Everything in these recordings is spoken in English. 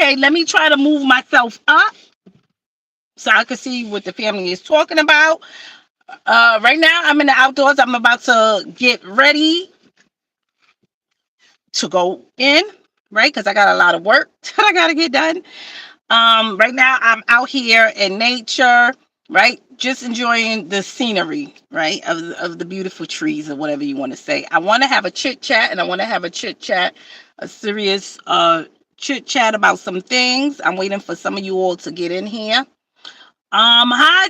Okay, let me try to move myself up so I can see what the family is talking about. Right now, I'm in the outdoors. I'm about to get ready to go in, right? Because I got a lot of work that I got to get done. Right now, I'm out here in nature, right? Just enjoying the scenery, right? Of the beautiful trees or whatever you want to say. I want to have a chit chat, and I want to have a serious chit chat about some things. I'm waiting for some of you all to get in here. Hi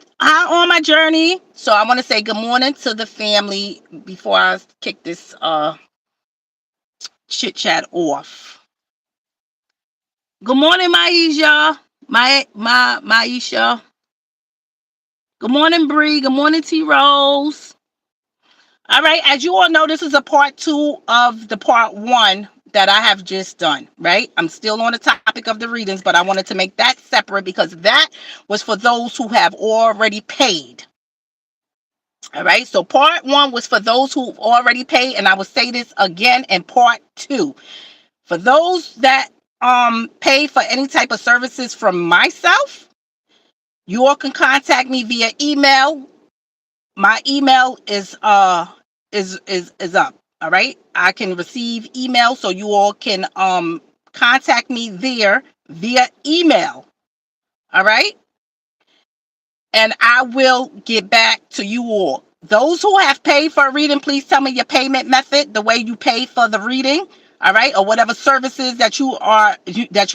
on my journey. So I want to say good morning to the family before I kick this chit chat off. Good morning, Maisha. Maisha. Good morning, Bree. Good morning, T Rose. All right, as you all know, this is a part 2 of the part 1 that I have just done, right? I'm still on the topic of the readings, but I wanted to make that separate because that was for those who have already paid. All right, so part 1 was for those who've already paid, and I will say this again in part 2. For those that pay for any type of services from myself, you all can contact me via email. My email is up. All right, I can receive email, so you all can contact me there via email. All right, and I will get back to you all. Those who have paid for a reading, please tell me your payment method, the way you pay for the reading, all right, or whatever services that you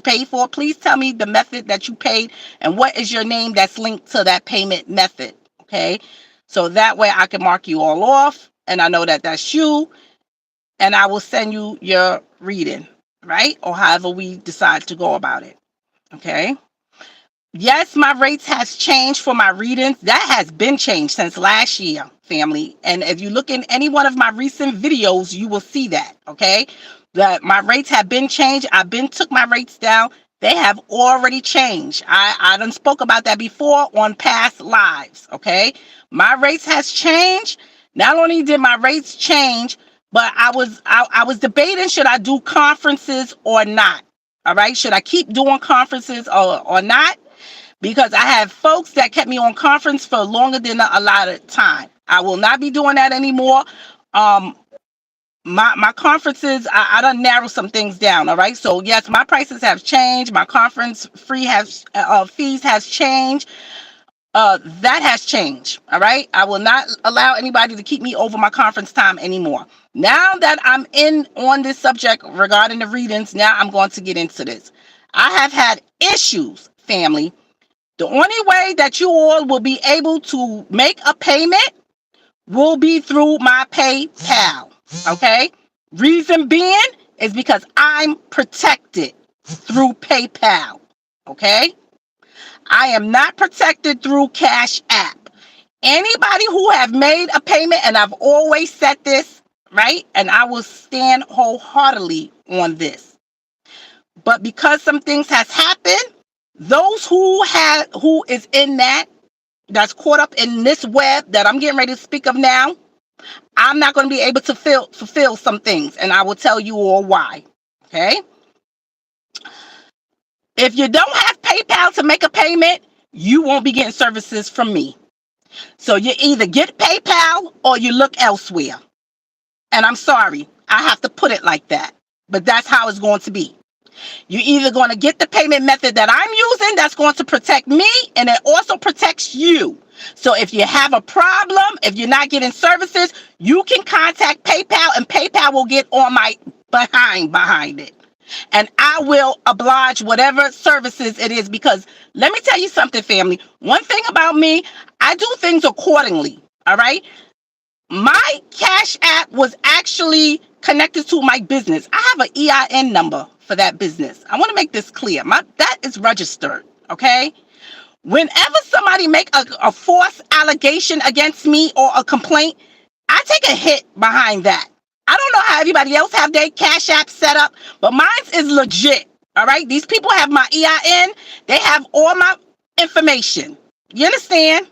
paid for. Please tell me the method that you paid and what is your name that's linked to that payment method, okay? So that way I can mark you all off, and I know that that's you, and I will send you your reading, right, or however we decide to go about it, okay? Yes, my rates has changed for my readings. That has been changed since last year, family. And if you look in any one of my recent videos, you will see that, okay? That my rates have been changed. I've been took my rates down. They have already changed. I done spoke about that before on past lives, okay? My rates has changed. Not only did my rates change, but I was debating, should I do conferences or not? All right, should I keep doing conferences or not? Because I have folks that kept me on conference for longer than a lot of time. I will not be doing that anymore. My conferences, I done narrow some things down. All right. So yes, my prices have changed. My conference fees has changed. That has changed. All right. I will not allow anybody to keep me over my conference time anymore. Now that I'm in on this subject regarding the readings, now I'm going to get into this. I have had issues, family. The only way that you all will be able to make a payment will be through my PayPal, okay? Reason being is because I'm protected through PayPal, okay? I am not protected through Cash App. Anybody who have made a payment, and I've always said this, right? And I will stand wholeheartedly on this. But because some things has happened, those who is in that's caught up in this web that I'm getting ready to speak of now, I'm not going to be able to fulfill some things, and I will tell you all why. Okay? If you don't have PayPal to make a payment, you won't be getting services from me. So you either get PayPal or you look elsewhere. And I'm sorry, I have to put it like that, but that's how it's going to be. You're either going to get the payment method that I'm using that's going to protect me, and it also protects you. So if you have a problem, if you're not getting services, you can contact PayPal, and PayPal will get on my behind it. And I will oblige whatever services it is, because let me tell you something, family. One thing about me, I do things accordingly. All right. My Cash App was actually connected to my business. I have an EIN number for that business. I want to make this clear. That is registered, okay? Whenever somebody make a false allegation against me or a complaint, I take a hit behind that. I don't know how everybody else have their Cash App set up, but mine is legit, all right? These people have my EIN. They have all my information. You understand?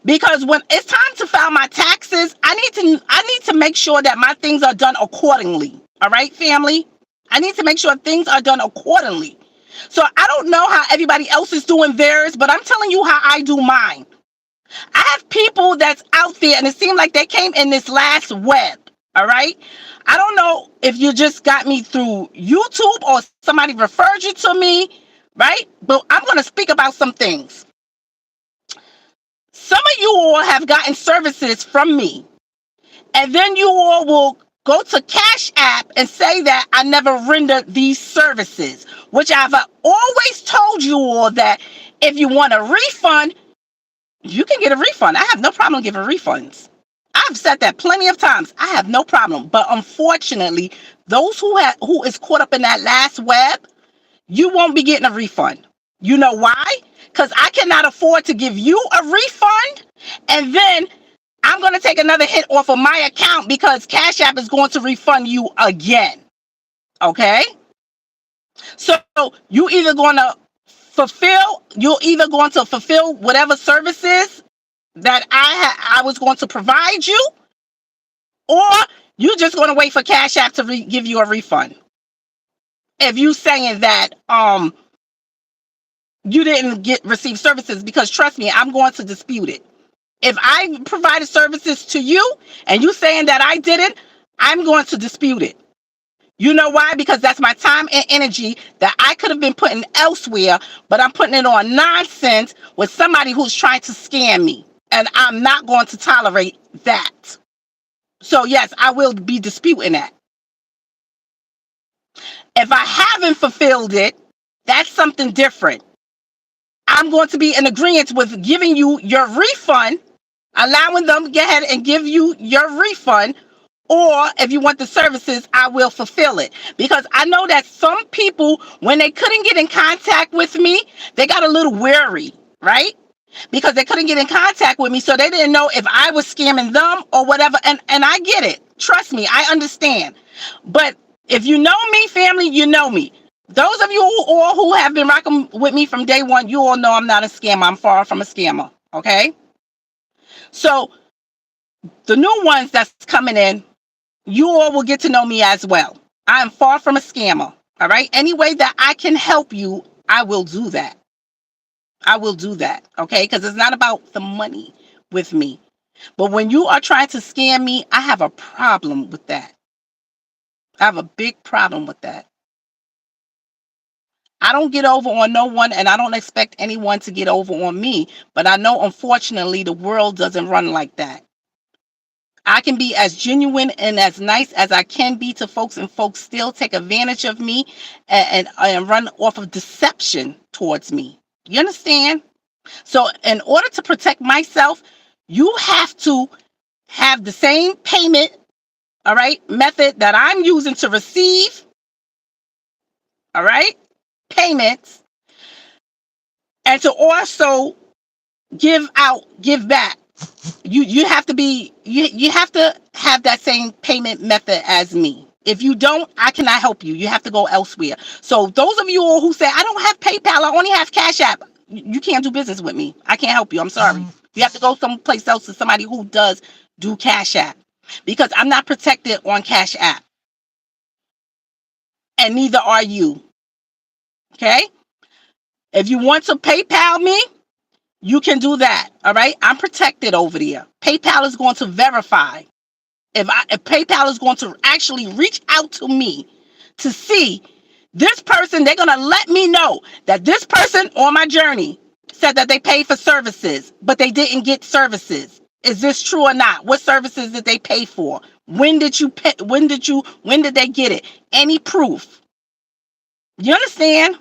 Because when it's time to file my taxes, I need to make sure that my things are done accordingly. All right, family? I need to make sure things are done accordingly. So I don't know how everybody else is doing theirs, but I'm telling you how I do mine. I have people that's out there, and it seemed like they came in this last web. All right. I don't know if you just got me through YouTube or somebody referred you to me, right? But I'm going to speak about some things. Some of you all have gotten services from me, and then you all will go to Cash App and say that I never rendered these services, which I've always told you all that if you want a refund, you can get a refund. I have no problem giving refunds. I've said that plenty of times. I have no problem. But unfortunately, those who is caught up in that last web, you won't be getting a refund. You know why? Because I cannot afford to give you a refund, and then I'm going to take another hit off of my account because Cash App is going to refund you again. Okay? So you're either going to fulfill whatever services that I was going to provide you, or you're just going to wait for Cash App to give you a refund. If you saying that you didn't receive services, because trust me, I'm going to dispute it. If I provided services to you and you saying that I didn't, I'm going to dispute it. You know why? Because that's my time and energy that I could have been putting elsewhere, but I'm putting it on nonsense with somebody who's trying to scam me. And I'm not going to tolerate that. So yes, I will be disputing that. If I haven't fulfilled it, that's something different. I'm going to be in agreement with giving you your refund, allowing them to go ahead and give you your refund. Or if you want the services, I will fulfill it. Because I know that some people, when they couldn't get in contact with me, they got a little wary, right? Because they couldn't get in contact with me, so they didn't know if I was scamming them or whatever. And I get it. Trust me, I understand. But if you know me, family, you know me. Those of you who have been rocking with me from day one, you all know I'm not a scammer. I'm far from a scammer. Okay? So the new ones that's coming in, you all will get to know me as well. I am far from a scammer. All right? Any way that I can help you, I will do that. I will do that, okay? Because it's not about the money with me. But when you are trying to scam me, I have a problem with that. I have a big problem with that. I don't get over on no one, and I don't expect anyone to get over on me. But I know, unfortunately, the world doesn't run like that. I can be as genuine and as nice as I can be to folks, and folks still take advantage of me and run off of deception towards me. You understand? So in order to protect myself, you have to have the same payment, all right, method that I'm using to receive, all right, payments, and to also give back. You have to be, you have to have that same payment method as me. If you don't, I cannot help you. You have to go elsewhere. So those of you all who say, I don't have PayPal, I only have Cash App, you can't do business with me. I can't help you. I'm sorry. You have to go someplace else to somebody who does do Cash App, because I'm not protected on Cash App. And neither are you. Okay? If you want to PayPal me, you can do that. All right? I'm protected over there. PayPal is going to verify. If PayPal is going to actually reach out to me to see this person, they're going to let me know that this person on my journey said that they paid for services, but they didn't get services. Is this true or not? What services did they pay for? When did you pay? When did they get it? Any proof? You understand?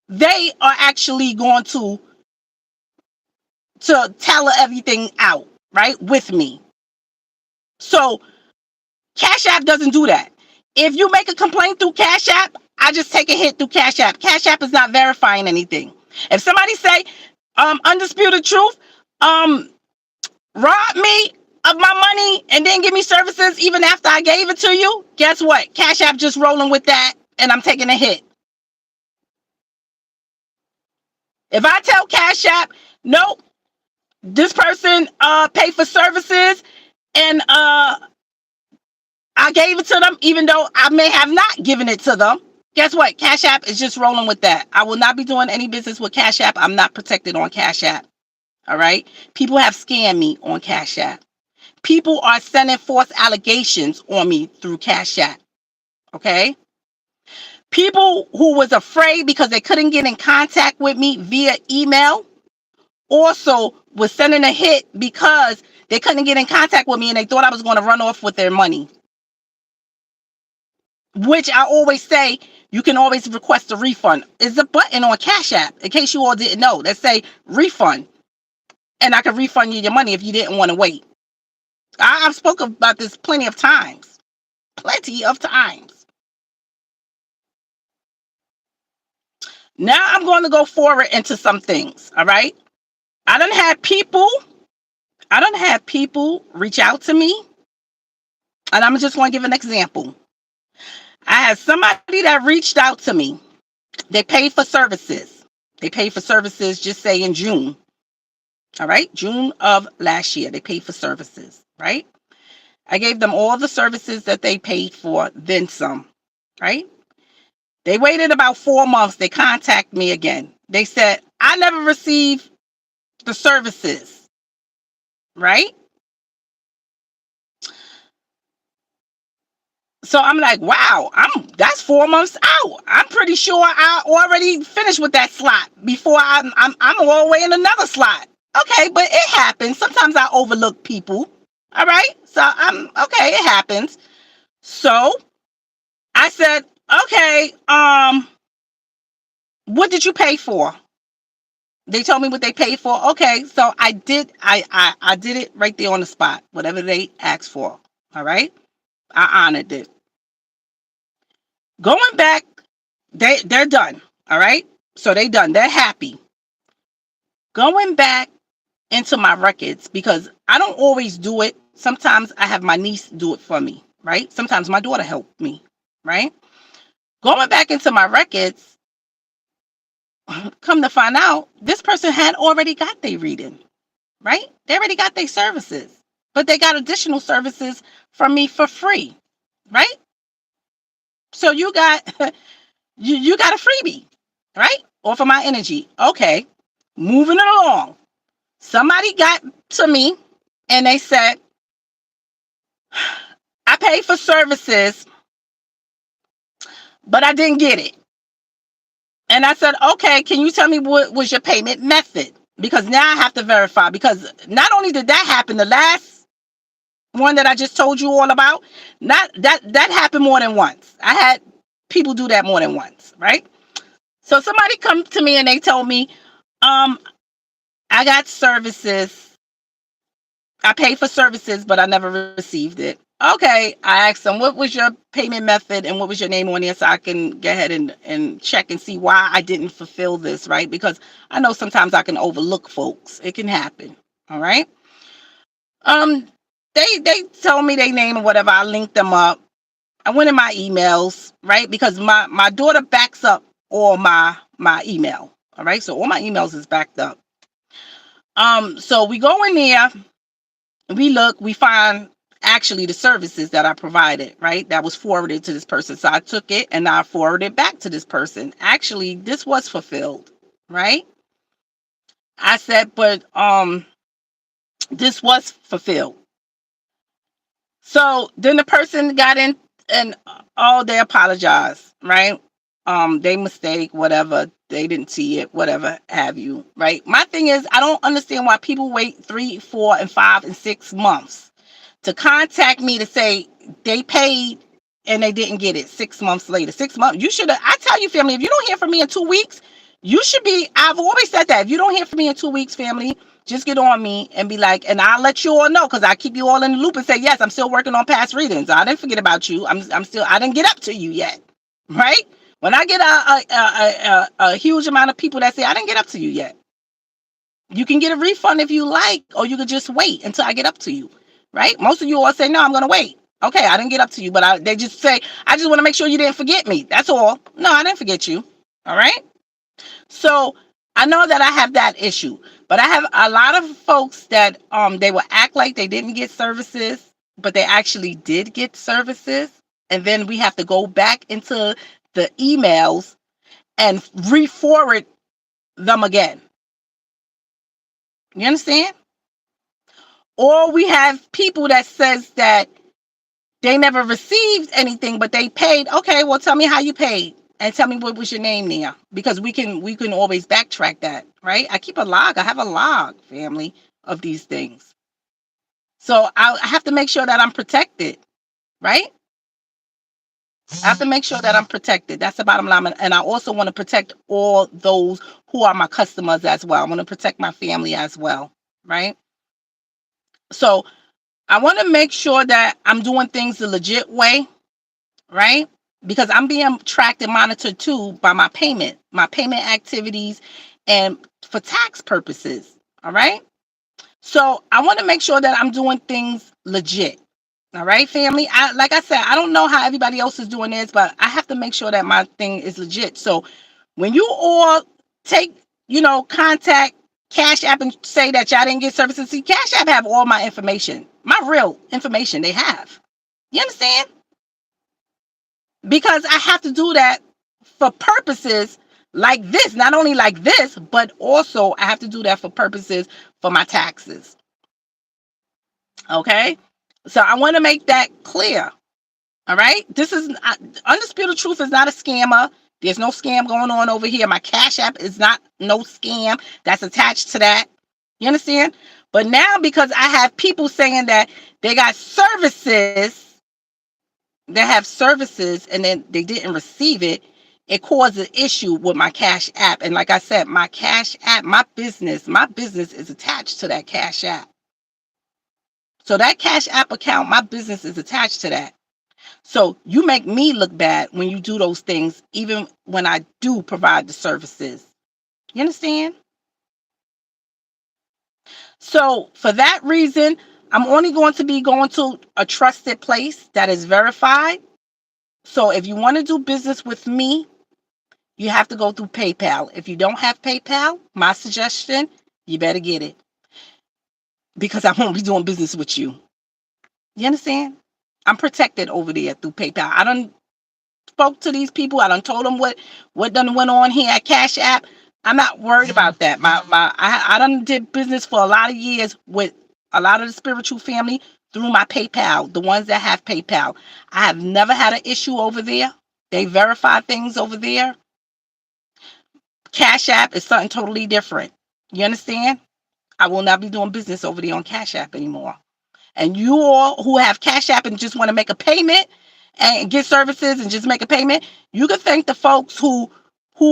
They are actually going to tell everything out, right, with me. So Cash App doesn't do that. If you make a complaint through Cash App, I just take a hit through Cash App. Cash App is not verifying anything. If somebody say, undisputed truth, rob me of my money and then give me services even after I gave it to you, guess what? Cash App just rolling with that, and I'm taking a hit. If I tell Cash App, nope, this person paid for services and I gave it to them, even though I may have not given it to them, Guess what? Cash App is just rolling with that. I will not be doing any business with Cash App. I'm not protected on Cash App. All right? People have scammed me on Cash App. People are sending false allegations on me through Cash App. Okay? People who was afraid because they couldn't get in contact with me via email also was sending a hit because they couldn't get in contact with me and they thought I was going to run off with their money. Which I always say, you can always request a refund. There's a button on Cash App, in case you all didn't know, that say refund. And I can refund you your money if you didn't want to wait. I've spoken about this plenty of times. Plenty of times. Now I'm going to go forward into some things, all right? I done had people reach out to me, and I'm just going to give an example. I had somebody that reached out to me. They paid for services. They paid for services, just say in June. All right? June of last year, they paid for services, right? I gave them all the services that they paid for, then some, right? They waited about 4 months. They contacted me again. They said, I never received the services, right? So I'm like, wow, that's 4 months out. I'm pretty sure I already finished with that slot before I'm all the way in another slot. Okay, but it happens. Sometimes I overlook people. All right, so okay, it happens. So I said, okay, what did you pay for? They told me what they paid for. Okay, so I did it right there on the spot. Whatever they asked for. All right, I honored it. Going back, they're done. All right, so they done. They're happy. Going back into my records, because I don't always do it. Sometimes I have my niece do it for me, right? Sometimes my daughter helped me, right? Going back into my records, come to find out, this person had already got their reading, right? They already got their services, but they got additional services from me for free, right? So you got you got a freebie, right? Or for my energy. Okay, moving it along. Somebody got to me and they said, I paid for services, but I didn't get it. And I said, okay, can you tell me what was your payment method? Because now I have to verify. Because not only did that happen, the last one that I just told you all about, not that happened more than once. I had people do that more than once, right? So somebody come to me and they told me, I got services. I paid for services, but I never received it. Okay, I asked them, what was your payment method and what was your name on there, so I can go ahead and check and see why I didn't fulfill this, right? Because I know sometimes I can overlook folks. It can happen. All right. They told me their name or whatever. I linked them up. I went in my emails, right? Because my daughter backs up all my email. All right. So all my emails is backed up. So we go in there, we look, we find actually the services that I provided, right? That was forwarded to this person. So I took it and I forwarded it back to this person. Actually, this was fulfilled, right? I said, but this was fulfilled. So then the person got in and they apologized, right? They mistake, whatever, they didn't see it, whatever have you, right? My thing is, I don't understand why people wait 3, 4, and 5, and 6 months to contact me to say they paid and they didn't get it 6 months later. 6 months, you should have, I tell you, family, if you don't hear from me in 2 weeks, you should be, I've always said that, if you don't hear from me in 2 weeks, family, just get on me and be like, and I'll let you all know, because I keep you all in the loop and say, yes, I'm still working on past readings. I didn't forget about you. I didn't get up to you yet, right? When I get a huge amount of people that say, I didn't get up to you yet. You can get a refund if you like, or you could just wait until I get up to you, right? Most of you all say, no, I'm going to wait. Okay, I didn't get up to you, but they just say, I just want to make sure you didn't forget me. That's all. No, I didn't forget you. All right? So I know that I have that issue, but I have a lot of folks that they will act like they didn't get services, but they actually did get services. And then we have to go back into the emails and re-forward them again. You understand? Or we have people that says that they never received anything, but they paid. Okay, well, tell me how you paid and tell me what was your name there, because we can always backtrack that, right? I keep a log. I have a log, family, of these things. So I have to make sure that I'm protected, right? I have to make sure that I'm protected. That's the bottom line. And I also want to protect all those who are my customers as well. I want to protect my family as well, right? So I want to make sure that I'm doing things the legit way, right? Because I'm being tracked and monitored too by my payment activities, and for tax purposes. All right. So I want to make sure that I'm doing things legit. All right, family. Like I said, I don't know how everybody else is doing this, but I have to make sure that my thing is legit. So when you all take, contact Cash App and say that y'all didn't get services, see, Cash App have all my information, my real information they have. You understand? Because I have to do that for purposes like this. Not only like this, but also I have to do that for purposes for my taxes. Okay? So I want to make that clear. All right? This is Undisputed Truth is not a scammer. There's no scam going on over here. My Cash App is not no scam that's attached to that. You understand? But now, because I have people saying that they got services, and then they didn't receive it, it caused an issue with my Cash App. And like I said, my Cash App, my business is attached to that Cash App. So that Cash App account, my business is attached to that. So you make me look bad when you do those things, even when I do provide the services. You understand? So for that reason, I'm only going to be going to a trusted place that is verified. So if you want to do business with me, you have to go through PayPal. If you don't have PayPal, my suggestion, you better get it, because I won't be doing business with you. You understand? I'm protected over there through PayPal. I done spoke to these people. I done told them what done went on here at Cash App. I'm not worried about that. I done did business for a lot of years with a lot of the spiritual family through my PayPal, the ones that have PayPal. I have never had an issue over there. They verify things over there. Cash App is something totally different. You understand? I will not be doing business over there on Cash App anymore. And you all who have Cash App and just want to make a payment and get services and just make a payment, you can thank the folks who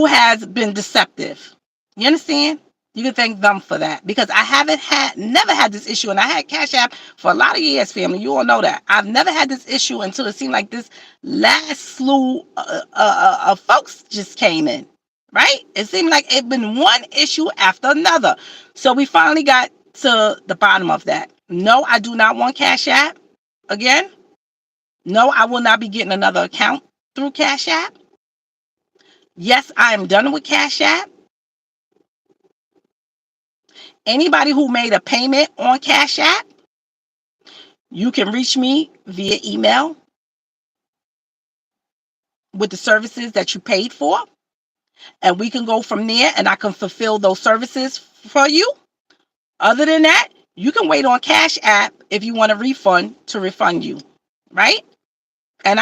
has been deceptive. You understand? You can thank them for that, because I never had this issue, and I had Cash App for a lot of years, family. You all know that. I've never had this issue until it seemed like this last slew of folks just came in, right? It seemed like it been one issue after another. So we finally got to the bottom of that. No, I do not want Cash App again. No, I will not be getting another account through Cash App. Yes, I am done with Cash App. Anybody who made a payment on Cash App, you can reach me via email with the services that you paid for, and we can go from there, and I can fulfill those services for you. Other than that, you can wait on Cash App if you want a refund to refund you, right? And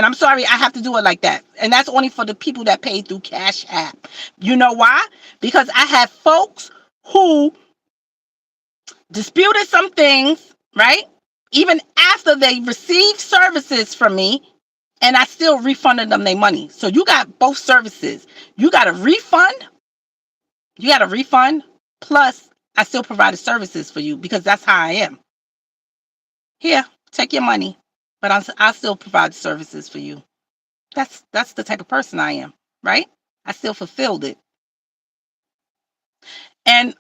I'm sorry, I have to do it like that. And that's only for the people that paid through Cash App. You know why? Because I have folks who disputed some things, right? Even after they received services from me, and I still refunded them their money. So you got both services. You got a refund. Plus I still provided services for you, because that's how I am. Here, take your money, but I still provide services for you. That's the type of person I am, right? I still fulfilled it. And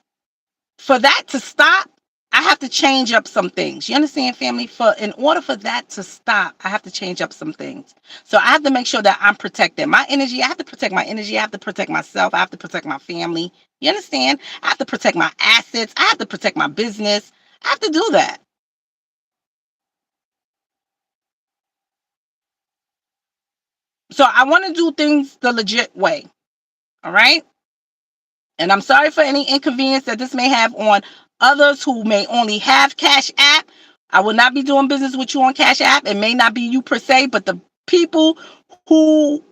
for that to stop, I have to change up some things. You understand, family? In order for that to stop, I have to change up some things. So I have to make sure that I'm protected. My energy, I have to protect my energy. I have to protect myself. I have to protect my family. You understand? I have to protect my assets. I have to protect my business. I have to do that. So I want to do things the legit way. All right. And I'm sorry for any inconvenience that this may have on others who may only have Cash App. I will not be doing business with you on Cash App. It may not be you per se, but the people who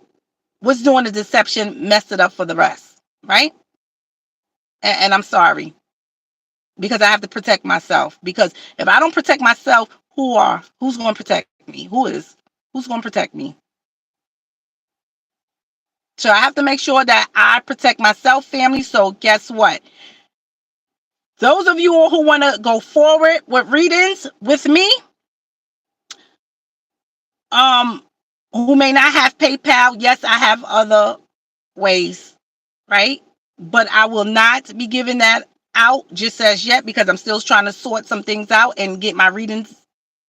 was doing the deception messed it up for the rest. Right. And I'm sorry, because I have to protect myself. Because if I don't protect myself, who's going to protect me? Who's going to protect me? So I have to make sure that I protect myself, family. So guess what? Those of you all who want to go forward with readings with me, um, who may not have PayPal, yes, I have other ways, right? But I will not be giving that out just as yet, because I'm still trying to sort some things out and get my readings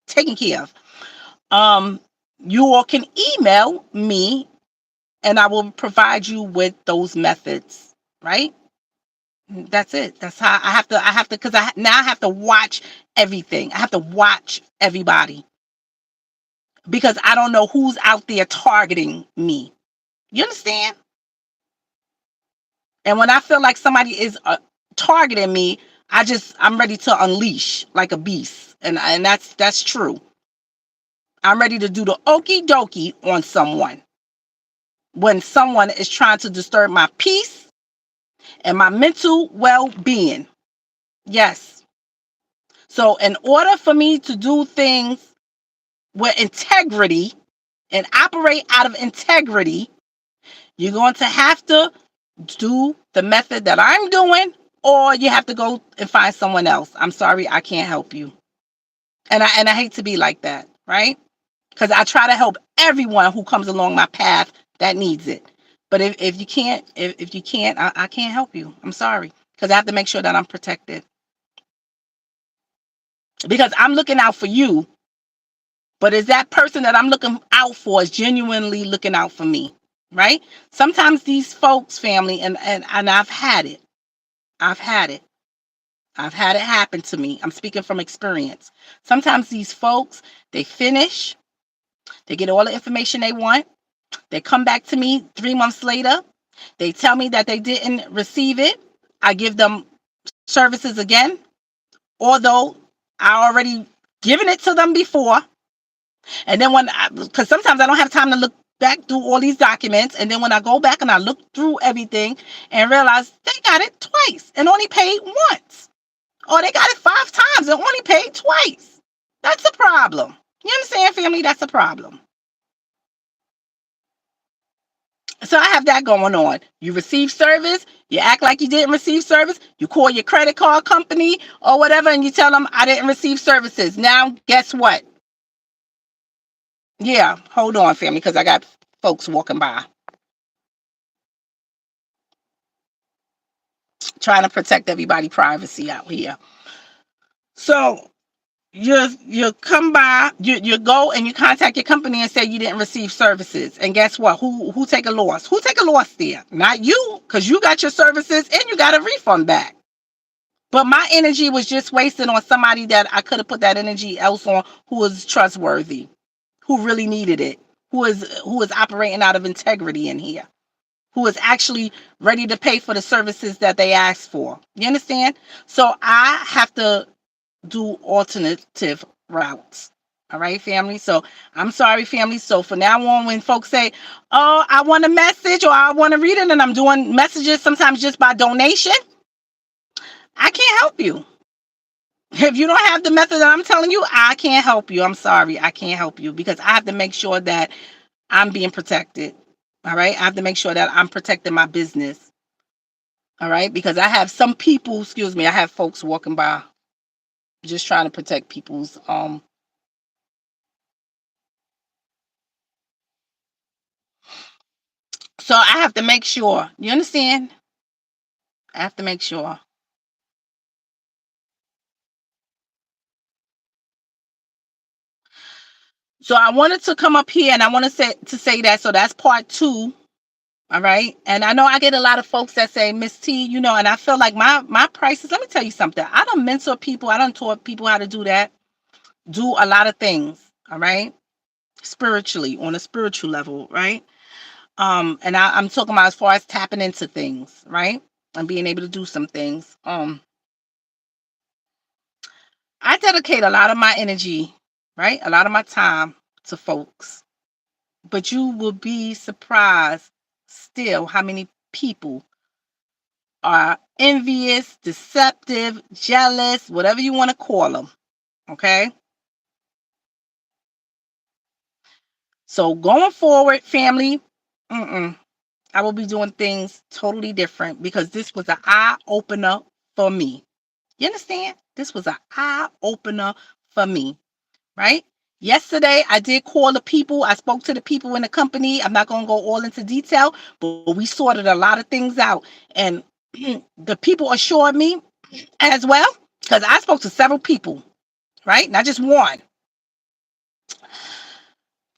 taken care of. You all can email me and I will provide you with those methods, right? That's it. That's how I have to, because now I have to watch everything. I have to watch everybody, because I don't know who's out there targeting me. You understand? And when I feel like somebody is targeting me, I'm ready to unleash like a beast. And that's true. I'm ready to do the okie dokie on someone when someone is trying to disturb my peace and my mental well-being. Yes. So in order for me to do things with integrity and operate out of integrity, you're going to have to do the method that I'm doing, or you have to go and find someone else. I'm sorry, I can't help you. And I hate to be like that, right? Because I try to help everyone who comes along my path that needs it. But if you can't, I can't help you. I'm sorry. Because I have to make sure that I'm protected. Because I'm looking out for you. But is that person that I'm looking out for is genuinely looking out for me? Right? Sometimes these folks, family, and I've had it. I've had it. I've had it happen to me. I'm speaking from experience. Sometimes these folks, they finish, they get all the information they want. They come back to me 3 months later. They tell me that they didn't receive it. I give them services again, although I already given it to them before. And then because sometimes I don't have time to look back through all these documents. And then when I go back and I look through everything and realize they got it twice and only paid once. Or they got it 5 times and only paid twice. That's a problem. You understand, family? That's a problem. So I have that going on. You receive service, you act like you didn't receive service, you call your credit card company or whatever, and you tell them I didn't receive services. Now, guess what? Yeah, hold on, family, because I got folks walking by. Trying to protect everybody's privacy out here. So you come by, you go and you contact your company and say you didn't receive services. And guess what? Who take a loss? Who take a loss there? Not you, because you got your services and you got a refund back. But my energy was just wasted on somebody that I could have put that energy else on, who was trustworthy, who really needed it, who is operating out of integrity in here, who is actually ready to pay for the services that they asked for. You understand? So I have to do alternative routes. All right, family. So I'm sorry, family. So for now on, when folks say, oh, I want a message or I want to read it, and I'm doing messages sometimes just by donation, I can't help you. If you don't have the method that I'm telling you, I can't help you. I'm sorry. I can't help you, because I have to make sure that I'm being protected. All right. I have to make sure that I'm protecting my business. All right. Because I have some people, I have folks walking by just trying to protect people's so I have to make sure. You understand? I have to make sure. So I wanted to come up here and I want to say that. So that's part 2. All right. And I know I get a lot of folks that say, Miss T, and I feel like my prices, let me tell you something. I don't mentor people. I don't taught people how to do that. Do a lot of things. All right. Spiritually, on a spiritual level. Right. And I'm talking about as far as tapping into things, right? And being able to do some things. I dedicate a lot of my energy, right? A lot of my time to folks. But you will be surprised still how many people are envious, deceptive, jealous, whatever you want to call them. Okay? So going forward, family, I will be doing things totally different because this was an eye opener for me. You understand? This was an eye opener for me, right? Yesterday, I did call the people. I spoke to the people in the company. I'm not going to go all into detail, but we sorted a lot of things out. And the people assured me as well, because I spoke to several people, right? Not just one.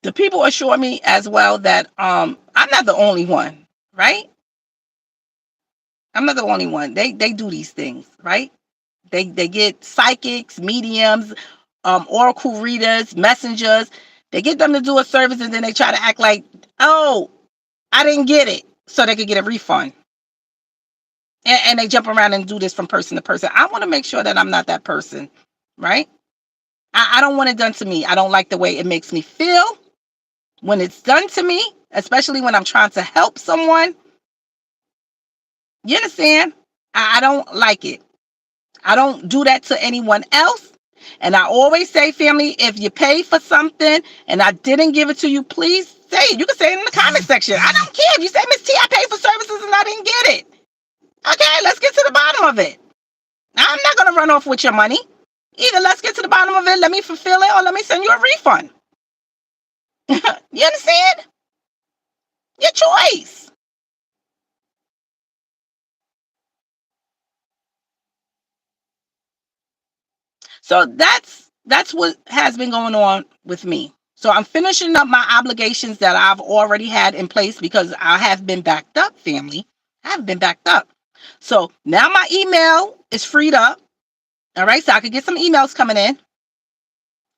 The people assured me as well that I'm not the only one, right? I'm not the only one. They do these things, right? They get psychics, mediums, oracle readers, messengers. They get them to do a service and then they try to act like, oh, I didn't get it, so they could get a refund. And they jump around and do this from person to person. I want to make sure that I'm not that person, right? I don't want it done to me. I don't like the way it makes me feel when it's done to me, especially when I'm trying to help someone. You understand? I don't like it. I don't do that to anyone else. And I always say, family, if you pay for something and I didn't give it to you, please say it. You can say it in the comment section. I don't care if you say, Miss T, I paid for services and I didn't get it. Okay, let's get to the bottom of it. I'm not going to run off with your money. Either let's get to the bottom of it, let me fulfill it, or let me send you a refund. You understand? Your choice. So that's what has been going on with me. So I'm finishing up my obligations that I've already had in place because I have been backed up, family. I have been backed up. So now my email is freed up. All right, so I could get some emails coming in.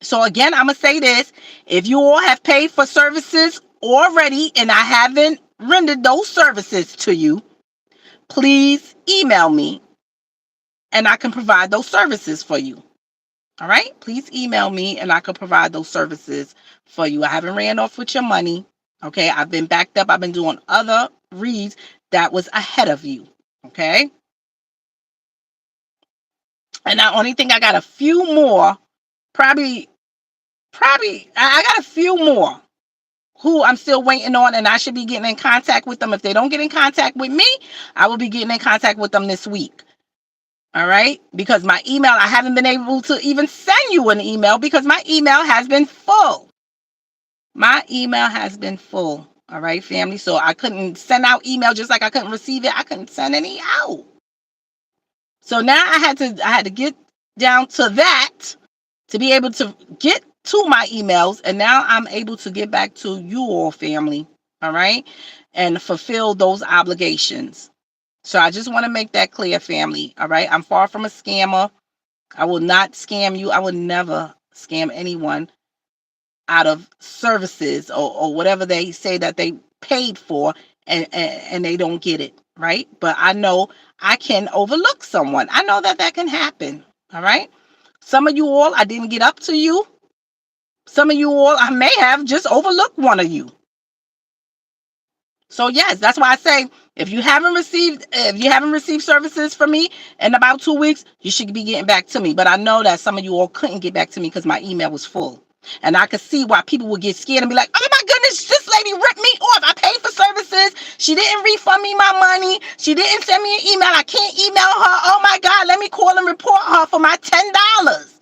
So again, I'm going to say this. If you all have paid for services already and I haven't rendered those services to you, please email me and I can provide those services for you. All right, please email me and I can provide those services for you. I haven't ran off with your money. Okay, I've been backed up. I've been doing other reads that was ahead of you. Okay, and I only think I got a few more, probably I got a few more who I'm still waiting on, and I should be getting in contact with them. If they don't get in contact with me, I will be getting in contact with them this week. All right, because my email, I haven't been able to even send you an email because my email has been full. My email has been full. All right, family. So I couldn't send out email just like I couldn't receive it. I couldn't send any out. So now I had to get down to that to be able to get to my emails. And now I'm able to get back to you all, family. All right. And fulfill those obligations. So I just want to make that clear, family. All right. I'm far from a scammer. I will not scam you. I will never scam anyone out of services or whatever they say that they paid for and they don't get it, right? But I know I can overlook someone. I know that can happen, all right? Some of you all, I didn't get up to you. Some of you all, I may have just overlooked one of you. So yes, that's why I say if you haven't received services from me in about 2 weeks, you should be getting back to me. But I know that some of you all couldn't get back to me because my email was full. And I could see why people would get scared and be like, oh my goodness, this lady ripped me off. I paid for services. She didn't refund me my money. She didn't send me an email. I can't email her. Oh my God, let me call and report her for my $10.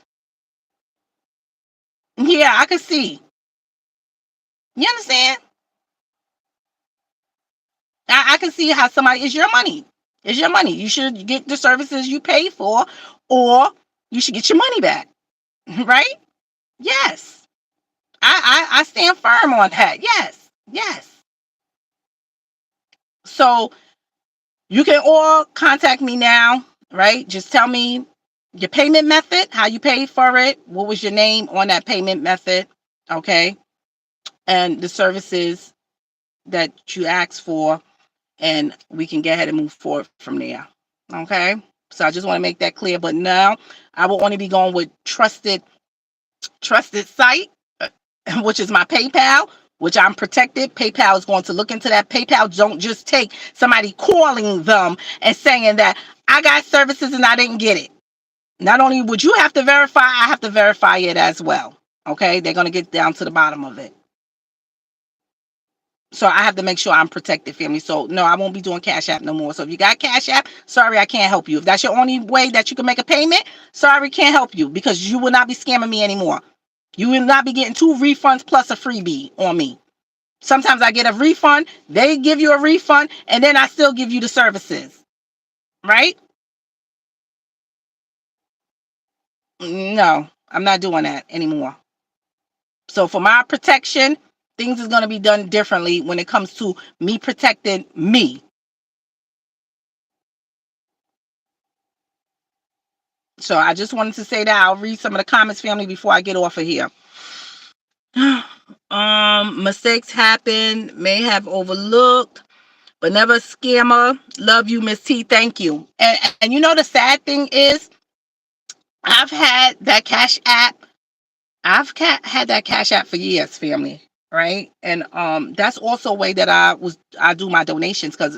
Yeah, I could see. You understand? I can see how somebody, it's your money. It's your money. You should get the services you pay for, or you should get your money back. Right? Yes. I stand firm on that. Yes. Yes. So you can all contact me now, right? Just tell me your payment method, how you paid for it, what was your name on that payment method, okay? And the services that you asked for, and we can get ahead and move forward from there. Okay? So I just want to make that clear. But now I will only be going with trusted site, which is my PayPal, which I'm protected. PayPal is going to look into that. PayPal don't just take somebody calling them and saying that I got services and I didn't get it. Not only would you have to verify, I have to verify it as well. Okay? They're going to get down to the bottom of it. So I have to make sure I'm protected, family. So no, I won't be doing Cash App no more. So if you got Cash App, sorry, I can't help you. If that's your only way that you can make a payment, sorry, can't help you, because you will not be scamming me anymore. You will not be getting 2 refunds plus a freebie on me. Sometimes I get a refund, they give you a refund, and then I still give you the services. Right? No, I'm not doing that anymore. So for my protection, things is going to be done differently when it comes to me protecting me. So I just wanted to say that. I'll read some of the comments, family, before I get off of here. Mistakes happen, may have overlooked, but never a scammer. Love you, Miss T. Thank you. And you know the sad thing is, I've had that Cash App. Had that Cash App for years, family. Right? And that's also a way that I do my donations, because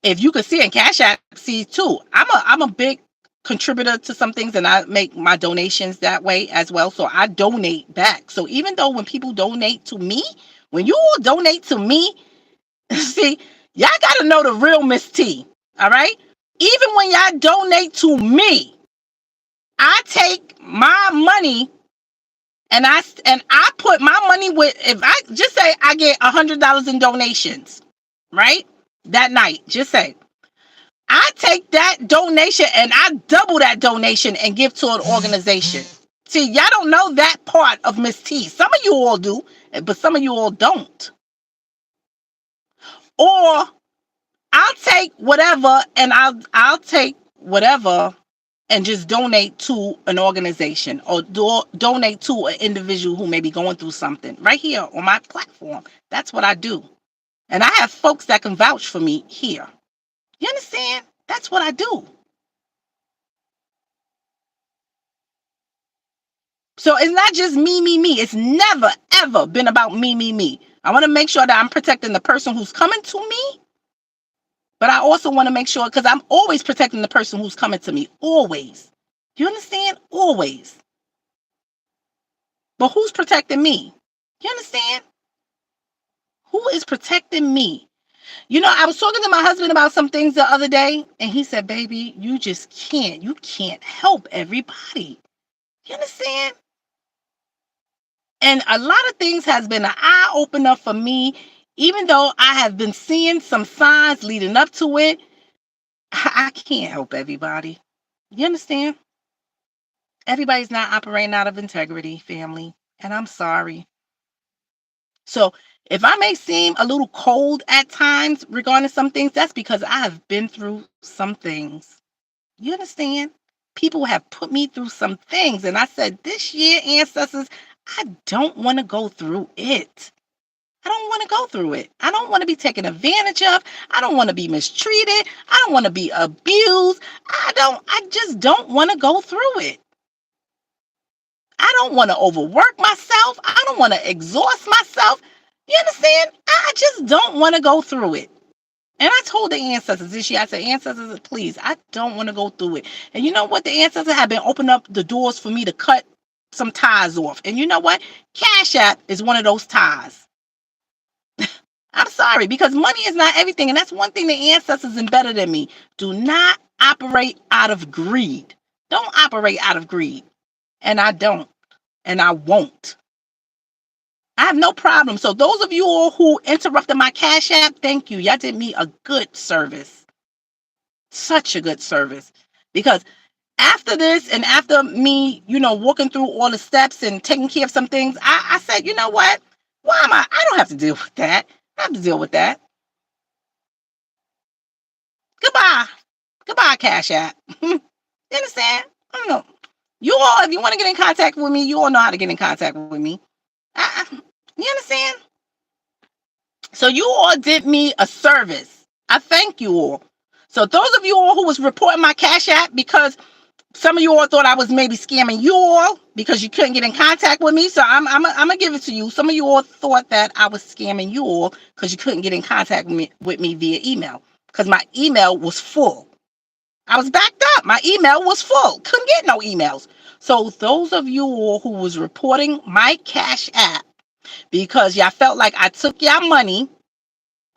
if you could see in Cash App, see too, I'm a big contributor to some things, and I make my donations that way as well. So I donate back. So even though when people donate to me, when you all donate to me, see, y'all got to know the real Miss T. All right? Even when y'all donate to me, I take my money and I put my money with, if I just say I get $100 in donations, right? That night, just say, I take that donation and I double that donation and give to an organization. See, y'all don't know that part of Miss T. Some of you all do, but some of you all don't. Or I'll take whatever and I'll take whatever and just donate to an organization, or donate to an individual who may be going through something right here on my platform. That's what I do. And I have folks that can vouch for me here. You understand? That's what I do. So it's not just me. It's never, ever been about me. I want to make sure that I'm protecting the person who's coming to me. But I also want to make sure, because I'm always protecting the person who's coming to me. Always. You understand? Always. But who's protecting me? You understand? Who is protecting me? You know, I was talking to my husband about some things the other day, and he said, baby, you can't help everybody. You understand? And a lot of things has been an eye opener for me, even though I have been seeing some signs leading up to it. I can't help everybody. You understand? Everybody's not operating out of integrity, family. And I'm sorry. So if I may seem a little cold at times regarding some things, that's because I have been through some things. You understand? People have put me through some things. And I said, this year, ancestors, I don't want to go through it. I don't want to go through it. I don't want to be taken advantage of. I don't want to be mistreated. I don't want to be abused. I just don't want to go through it. I don't want to overwork myself. I don't want to exhaust myself. You understand? I just don't want to go through it. And I told the ancestors this year, I said, ancestors, please, I don't want to go through it. And you know what? The ancestors have been opening up the doors for me to cut some ties off. And you know what? Cash App is one of those ties. I'm sorry, because money is not everything. And that's one thing the ancestors embedded in me. Do not operate out of greed. Don't operate out of greed. And I don't. And I won't. I have no problem. So those of you all who interrupted my Cash App, thank you. Y'all did me a good service. Such a good service. Because after this and after me, walking through all the steps and taking care of some things, I said, you know what? Why am I don't have to deal with that. I have to deal with that. Goodbye. Goodbye, Cash App. You understand? I don't know. You all, if you want to get in contact with me, you all know how to get in contact with me. You understand? So you all did me a service. I thank you all. So those of you all who was reporting my Cash App because some of you all thought I was maybe scamming you all because you couldn't get in contact with me. So I'm gonna give it to you. Some of you all thought that I was scamming you all because you couldn't get in contact with me via email because my email was full. I was backed up. My email was full. Couldn't get no emails. So those of you all who was reporting my Cash App because y'all felt like I took y'all money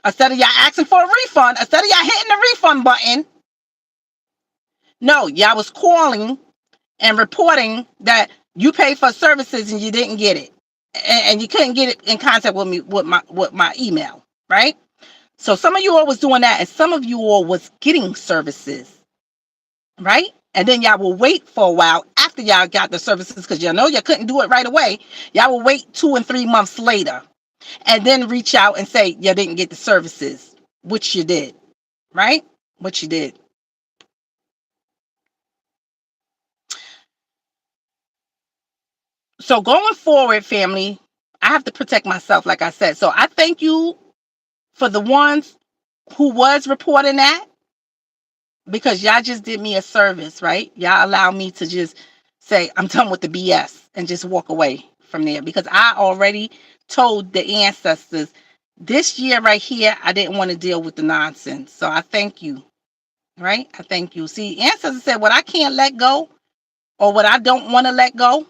instead of y'all asking for a refund, instead of y'all hitting the refund button, no, y'all was calling and reporting that you paid for services and you didn't get it, and you couldn't get it in contact with me with my email, right? So some of you all was doing that, and some of you all was getting services, right? And then y'all will wait for a while after y'all got the services because y'all know you couldn't do it right away. Y'all will wait 2 and 3 months later, and then reach out and say you didn't get the services, which you did, right? What you did. So going forward, family, I have to protect myself, like I said. So I thank you for the ones who was reporting that because y'all just did me a service, right? Y'all allow me to just say, I'm done with the BS and just walk away from there because I already told the ancestors this year right here, I didn't want to deal with the nonsense. So I thank you, right? I thank you. See, ancestors said what I can't let go or what I don't want to let go,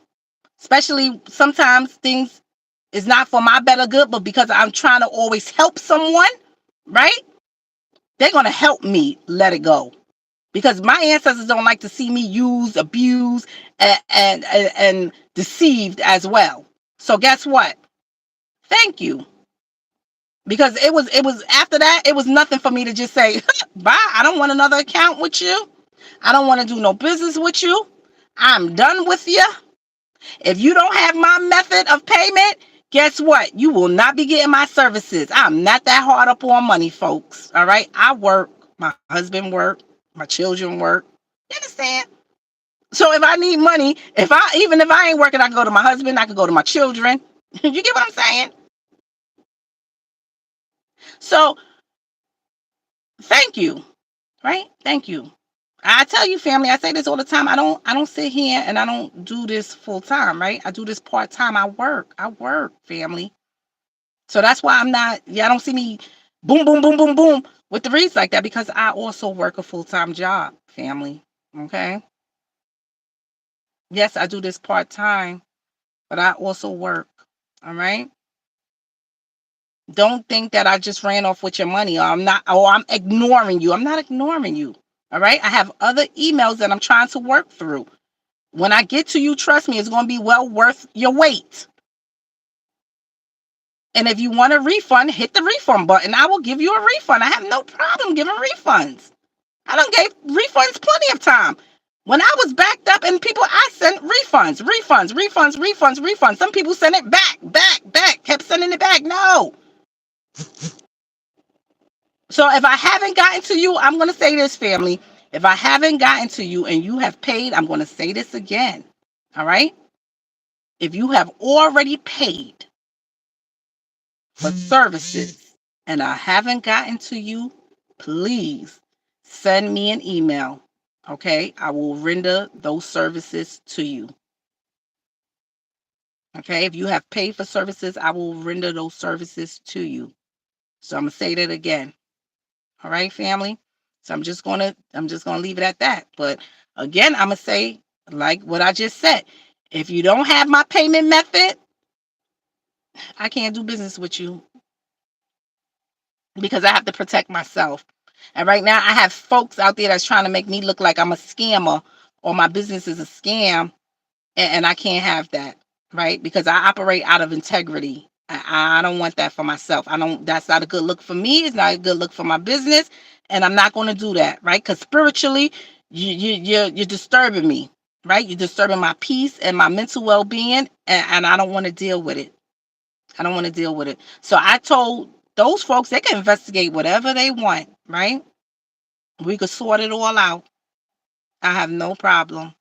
especially sometimes things is not for my better good, but because I'm trying to always help someone, right? They're going to help me let it go. Because my ancestors don't like to see me used, abused, and deceived as well. So guess what? Thank you. Because it was after that, it was nothing for me to just say, bye, I don't want another account with you. I don't want to do no business with you. I'm done with you. If you don't have my method of payment, guess what? You will not be getting my services. I'm not that hard up on money, folks. All right. I work, my husband work, my children work. You understand? So if I need money, even if I ain't working, I can go to my husband, I can go to my children. You get what I'm saying? So thank you. Right? Thank you. I tell you, family, I say this all the time. I don't sit here and I don't do this full time, right? I do this part time. I work, family. So that's why y'all don't see me boom, boom, boom, boom, boom with the reads like that because I also work a full time job, family. Okay. Yes, I do this part time, but I also work. All right. Don't think that I just ran off with your money or I'm ignoring you. I'm not ignoring you. All right. I have other emails that I'm trying to work through. When I get to you, trust me, it's going to be well worth your wait. And if you want a refund, hit the refund button. I will give you a refund. I have no problem giving refunds. I done gave refunds plenty of time. When I was backed up and people, I sent refunds. Some people sent it back, kept sending it back. No. So if I haven't gotten to you, I'm going to say this, family. If I haven't gotten to you and you have paid, I'm going to say this again. All right? If you have already paid for services and I haven't gotten to you, please send me an email. Okay, I will render those services to you. Okay, if you have paid for services, I will render those services to you. So I'm gonna say that again. All right, family. So I'm just gonna leave it at that. But again, I'm gonna say like what I just said. If you don't have my payment method, I can't do business with you because I have to protect myself. And right now, I have folks out there that's trying to make me look like I'm a scammer or my business is a scam, and I can't have that, right? Because I operate out of integrity. I don't want that for myself. I don't. That's not a good look for me. It's not a good look for my business, and I'm not going to do that, right? Because spiritually, you're disturbing me, right? You're disturbing my peace and my mental well-being, and I don't want to deal with it. I don't want to deal with it. So I told those folks they can investigate whatever they want, right? We could sort it all out. I have no problem.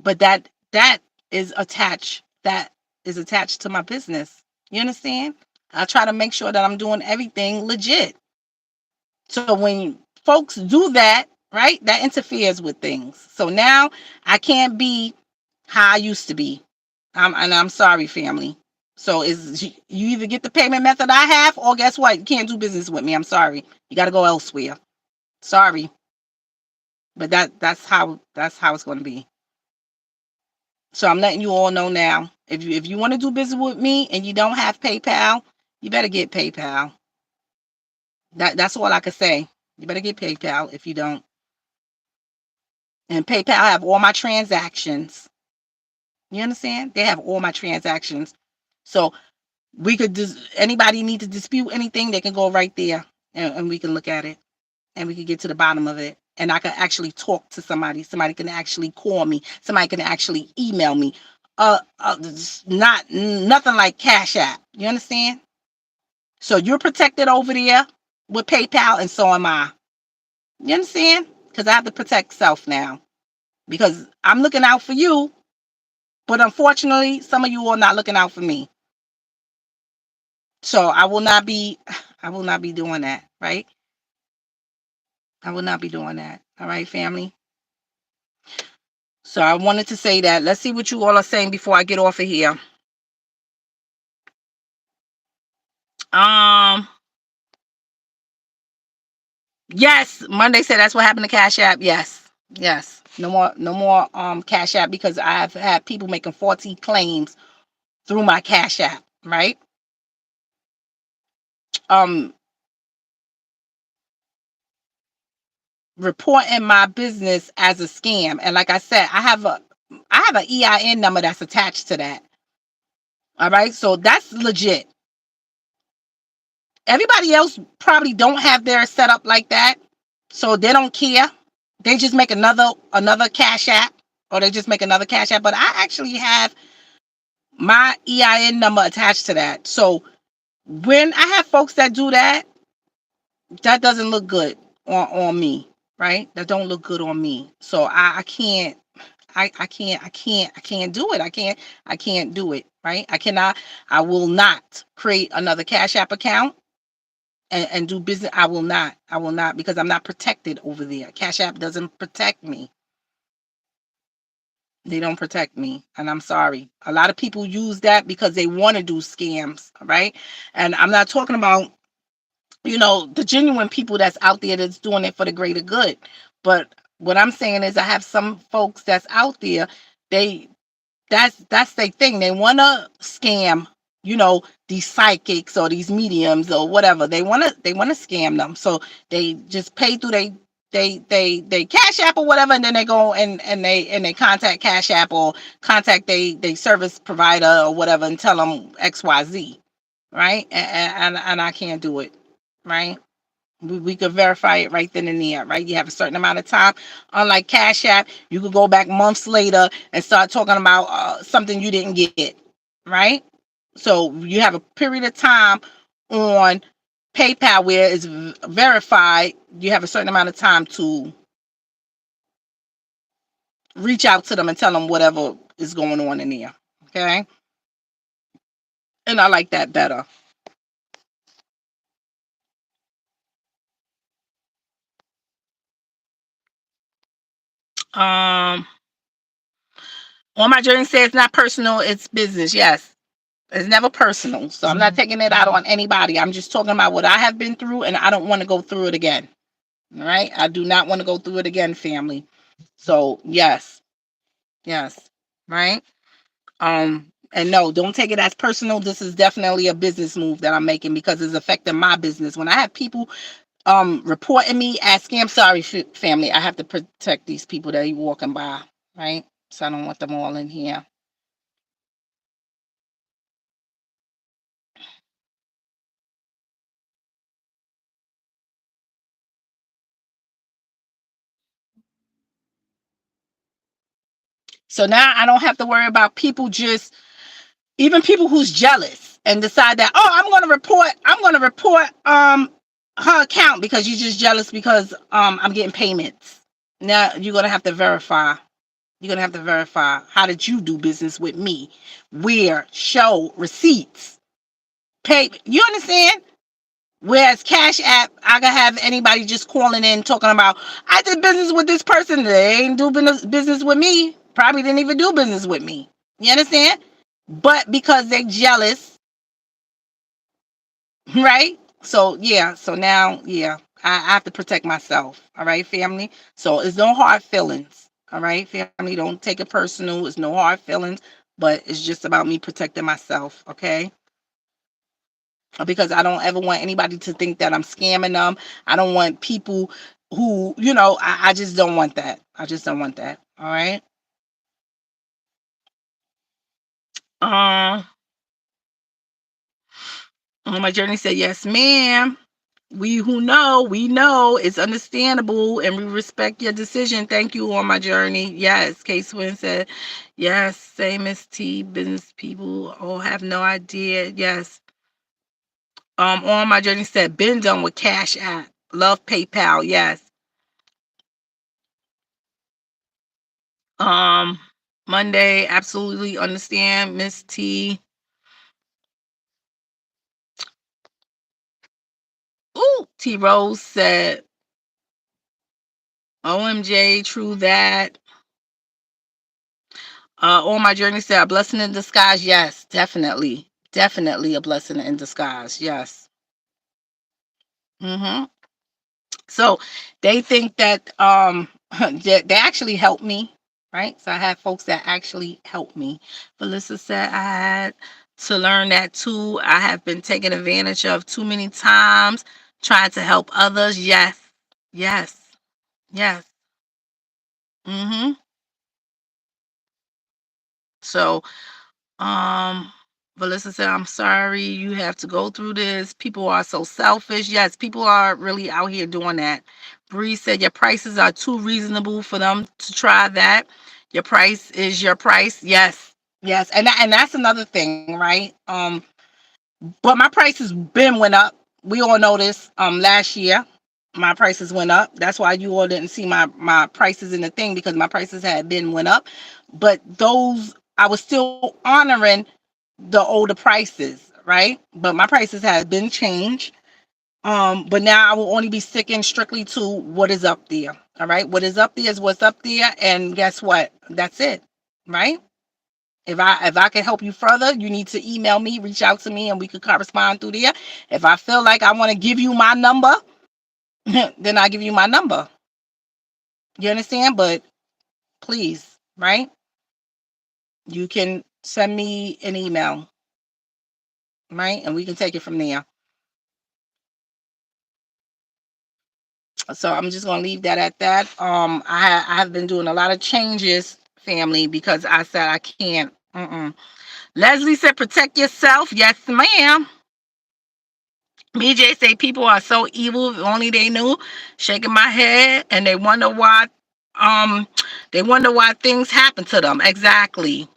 But that is attached. That is attached to my business. You understand? I try to make sure that I'm doing everything legit. So when folks do that, right, that interferes with things. So now I can't be how I used to be. And I'm sorry, family. So you either get the payment method I have, or guess what? You can't do business with me. I'm sorry. You got to go elsewhere. Sorry, but that's how it's going to be. So I'm letting you all know now. If you want to do business with me and you don't have PayPal, you better get PayPal. That's all I can say. You better get PayPal if you don't. And PayPal have all my transactions. You understand? They have all my transactions. So we could anybody need to dispute anything, they can go right there and we can look at it and we can get to the bottom of it. And I can actually talk to somebody. Somebody can actually call me. Somebody can actually email me. Nothing like Cash App. You understand? So you're protected over there with PayPal, and so am I. You understand? Because I have to protect self now. Because I'm looking out for you, but unfortunately, some of you are not looking out for me. So I will not be doing that, right? I will not be doing that. All right, family. So I wanted to say that. Let's see what you all are saying before I get off of here. Yes, Monday said that's what happened to Cash App. Yes. No more Cash App, because I have had people making 40 claims through my Cash App, right? Reporting my business as a scam. And like I said, I have an EIN number that's attached to that. All right, so that's legit. Everybody else probably don't have theirs set up like that, so they don't care. They just make another Cash App, or they just make another Cash App. But I actually have my EIN number attached to that. So when I have folks that do that, that doesn't look good on me, right? That don't look good on me. So I can't do it. I can't do it, right? I will not create another Cash App account and do business. I will not, because I'm not protected over there. Cash App doesn't protect me. They don't protect me, and I'm sorry. A lot of people use that because they want to do scams, right? And I'm not talking about, the genuine people that's out there that's doing it for the greater good. But what I'm saying is I have some folks that's out there, that's their thing. They want to scam, these psychics or these mediums or whatever. They want to scam them. So they just pay through they Cash App or whatever, and then they go and they contact Cash App or contact they service provider or whatever and tell them XYZ, right? And I can't do it, right? We could verify it right then and there, right? You have a certain amount of time. Unlike Cash App, you could go back months later and start talking about something you didn't get, right? So you have a period of time on PayPal where it's verified. You have a certain amount of time to reach out to them and tell them whatever is going on in there, okay? And I like that better. On my journey says it's not personal, it's business. Yes. It's never personal. So I'm not taking it out on anybody. I'm just talking about what I have been through, and I don't want to go through it again. All right? I do not want to go through it again, family. So yes. Right? And no, don't take it as personal. This is definitely a business move that I'm making because it's affecting my business. When I have people reporting me as scam, sorry, family, I have to protect these people that are walking by, right? So I don't want them all in here. So now I don't have to worry about people, just even people who's jealous and decide that, oh, I'm gonna report her account because you're just jealous because I'm getting payments. Now you're gonna have to verify. How did you do business with me? Where? Show receipts. pay. You understand? Whereas Cash App, I can have anybody just calling in talking about, I did business with this person. They ain't do business with me. Probably didn't even do business with me. You understand? But because they jealous, right? So yeah, so now, yeah, I have to protect myself. All right, family. So it's no hard feelings. All right, family. Don't take it personal. It's no hard feelings, but it's just about me protecting myself. Okay. Because I don't ever want anybody to think that I'm scamming them. I don't want people who, I just don't want that. I just don't want that. All right. Uh, on my journey said, yes, ma'am. We know it's understandable and we respect your decision. Thank you on my journey. Yes. Case Wynn said, yes, same as T. Business people all have no idea. Yes. On my journey said, been done with Cash App. Love PayPal. Yes. Um, Monday, absolutely understand, Miss T. Ooh, T Rose said, OMJ, true that. On my journey said, a blessing in disguise. Yes, definitely. Definitely a blessing in disguise. Yes. Mm-hmm. So they think that they actually helped me, right? So I had folks that actually helped me. Felissa said I had to learn that too. I have been taken advantage of too many times trying to help others. Yes. Yes. Yes. Mm-hmm. So Melissa said, I'm sorry you have to go through this. People are so selfish. Yes, people are really out here doing that. Bree said, your prices are too reasonable for them to try that. Your price is your price. Yes. Yes. And that's another thing, right? But my prices been went up. We all know this. Last year, my prices went up. That's why you all didn't see my prices in the thing, because my prices had been went up. But those, I was still honoring the older prices, right? But my prices have been changed. But now I will only be sticking strictly to what is up there. All right. What is up there is what's up there. And guess what? That's it. Right. If I can help you further, you need to email me, reach out to me, and we could correspond through there. If I feel like I want to give you my number, then I give you my number. You understand? But please, right? You can send me an email, right? And we can take it from there. So I'm just gonna leave that at that. I have been doing a lot of changes, family, because I said I can't. Leslie said, protect yourself. Yes, ma'am. BJ say people are so evil. If only they knew. Shaking my head, and um they wonder why things happen to them. Exactly.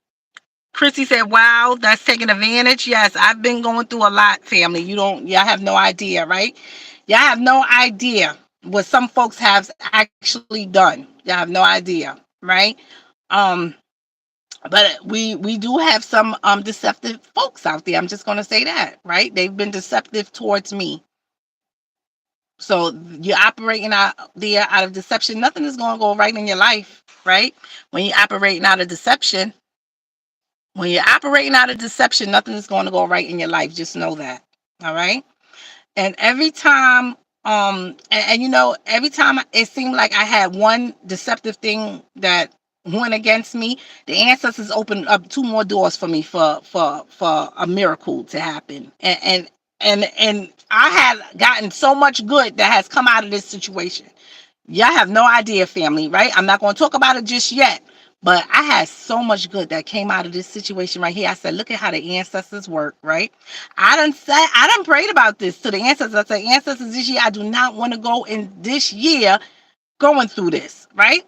Chrissy said, wow, that's taking advantage. Yes, I've been going through a lot, family. Y'all have no idea, right? Y'all have no idea what some folks have actually done. Y'all have no idea, right? Um, but we do have some deceptive folks out there. I'm just gonna say that, right? They've been deceptive towards me. So you're operating out there out of deception. Nothing is gonna go right in your life, right? When you're operating out of deception, nothing is going to go right in your life. Just know that. All right. And every time, every time it seemed like I had one deceptive thing that went against me, the ancestors opened up two more doors for me for a miracle to happen. And I had gotten so much good that has come out of this situation. Y'all have no idea, family, right? I'm not going to talk about it just yet, but I had so much good that came out of this situation right here. I said, look at how the ancestors work, right? I done prayed about this to the ancestors. I said, ancestors, this year, I do not want to go in this year going through this, right?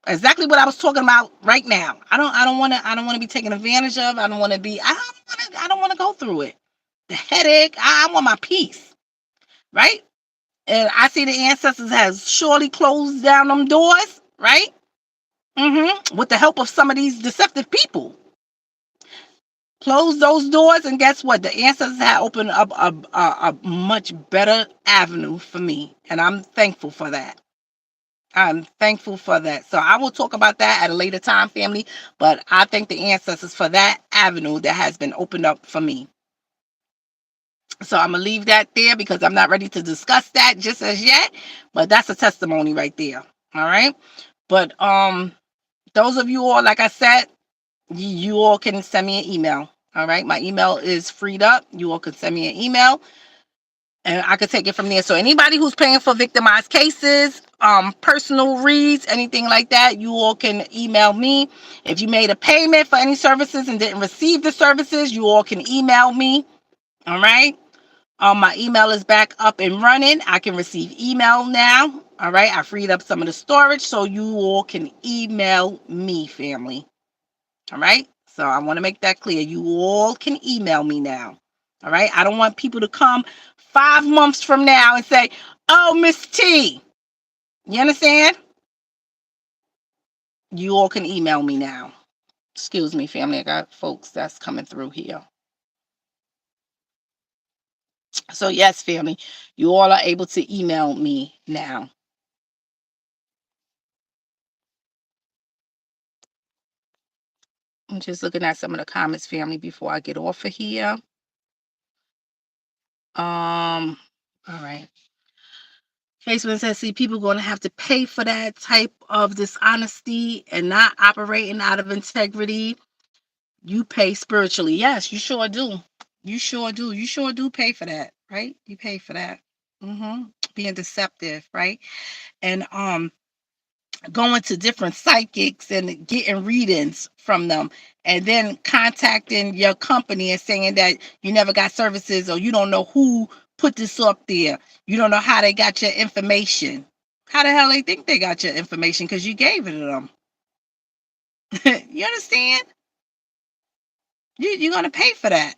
Exactly what I was talking about right now. I don't want to be taken advantage of. I don't want to go through it. The headache, I want my peace, right? And I see the ancestors has surely closed down them doors, right? With the help of some of these deceptive people. Close those doors, and guess what? The ancestors have opened up a much better avenue for me, and I'm thankful for that. I'm thankful for that. So I will talk about that at a later time, family, but I thank the ancestors for that avenue that has been opened up for me. So I'm going to leave that there because I'm not ready to discuss that just as yet, but that's a testimony right there. All right. But those of you all, like I said, you all can send me an email. All right. My email is freed up. You all can send me an email and I could take it from there. So anybody who's paying for victimized cases, personal reads, anything like that, you all can email me. If you made a payment for any services and didn't receive the services, you all can email me. All right. My email is back up and running. I can receive email now. All right. I freed up some of the storage so you all can email me, family. All right. So I want to make that clear. You all can email me now. All right. I don't want people to come 5 months from now and say, oh, Miss T. You understand? You all can email me now. Excuse me, family. I got folks that's coming through here. So yes, family, you all are able to email me now. I'm just looking at some of the comments, family, before I get off of here. All right. Facebook says, see, people going to have to pay for that type of dishonesty and not operating out of integrity. You pay spiritually. Yes, you sure do. You sure do. You sure do pay for that, right? You pay for that. Being deceptive, right? And going to different psychics and getting readings from them, and then contacting your company and saying that you never got services or you don't know who put this up there. You don't know how they got your information. How the hell they think they got your information? Because you gave it to them. You understand? You're going to pay for that.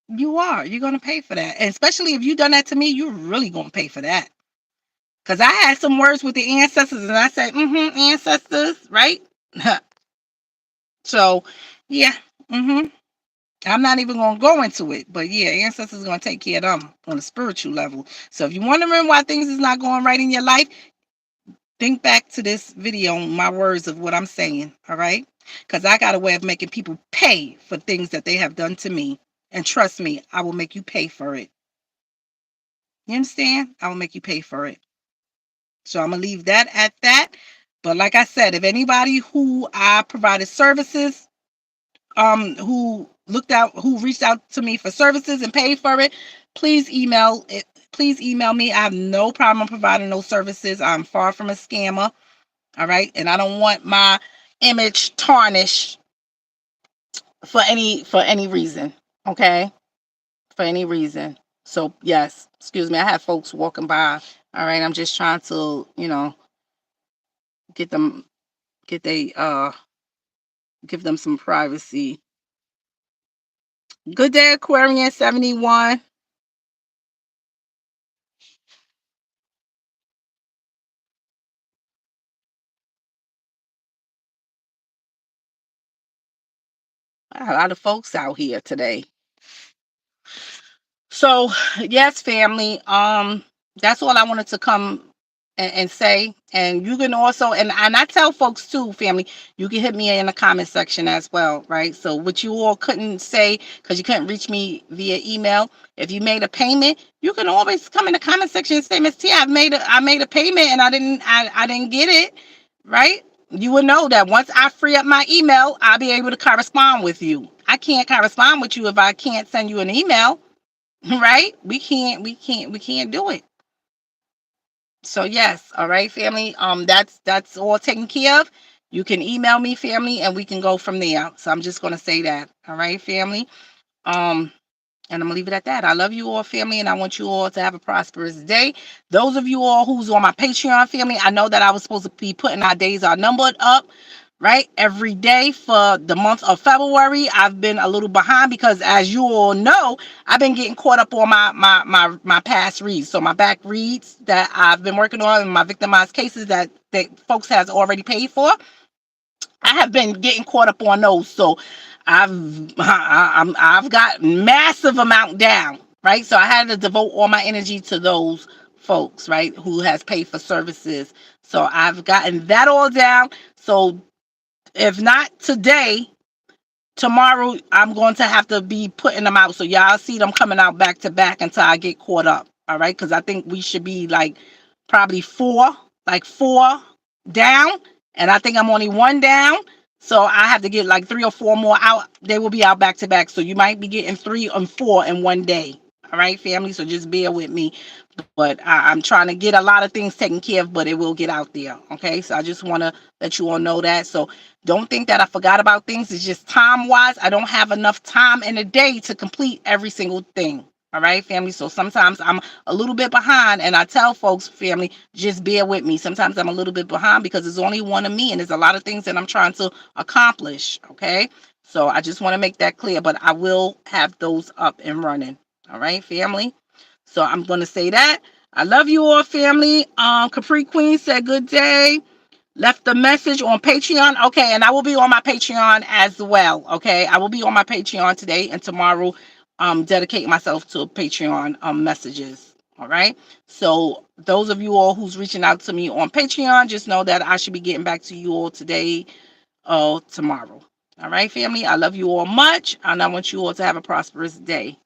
You are. You're going to pay for that. And especially if you done that to me, you're really going to pay for that. Because I had some words with the ancestors and I said, ancestors, right? So, yeah. I'm not even going to go into it. But yeah, ancestors going to take care of them on a spiritual level. So if you're wondering why things is not going right in your life, think back to this video, my words of what I'm saying. All right? Because I got a way of making people pay for things that they have done to me. And trust me, I will make you pay for it. You understand? I will make you pay for it. So I'm going to leave that at that. But like I said, if anybody who I provided services, who reached out to me for services and paid for it, please email it. Please email me. I have no problem providing those services. I'm far from a scammer. All right. And I don't want my image tarnished for any reason. Okay. For any reason. So yes, excuse me. I have folks walking by. All right. I'm just trying to, give them some privacy. Good day, Aquarian 71. A lot of folks out here today. So yes, family. That's all I wanted to come and say. And you can also, and I tell folks too, family, you can hit me in the comment section as well, right? So what you all couldn't say because you couldn't reach me via email, if you made a payment, you can always come in the comment section and say, Miss T, I made a payment and I didn't get it, right? You will know that once I free up my email, I'll be able to correspond with you. I can't correspond with you if I can't send you an email, right? We can't do it. So yes, all right, family. That's all taken care of. You can email me, family, and we can go from there. So I'm just gonna say that. All right, family. And I'm gonna leave it at that. I love you all, family, and I want you all to have a prosperous day. Those of you all who's on my Patreon, family, I know that I was supposed to be putting our days are numbered up, right, every day for the month of February. I've been a little behind because, as you all know, I've been getting caught up on my past reads. So my back reads that I've been working on and my victimized cases that folks has already paid for. I have been getting caught up on those. So I've got massive amount down, right? So I had to devote all my energy to those folks, right, who has paid for services. So I've gotten that all down. So if not today, tomorrow I'm going to have to be putting them out. So y'all see them coming out back to back until I get caught up. All right. Because I think we should be like probably four down. And I think I'm only one down. So I have to get like 3 or 4 more out. They will be out back to back. So you might be getting 3 and 4 in one day. All right, family. So just bear with me. But I'm trying to get a lot of things taken care of, but it will get out there. Okay. So I just want to let you all know that. So don't think that I forgot about things. It's just time wise, I don't have enough time in a day to complete every single thing. All right, family. So sometimes I'm a little bit behind, and I tell folks, family, just bear with me. Sometimes I'm a little bit behind because there's only one of me, and there's a lot of things that I'm trying to accomplish. Okay. So I just want to make that clear, but I will have those up and running. All right, family. So I'm going to say that. I love you all, family. Capri Queen said good day. Left the message on Patreon. Okay, and I will be on my Patreon as well. Okay, I will be on my Patreon today and tomorrow. Dedicate myself to Patreon messages. All right. So those of you all who's reaching out to me on Patreon, just know that I should be getting back to you all today, tomorrow. All right, family. I love you all much, and I want you all to have a prosperous day.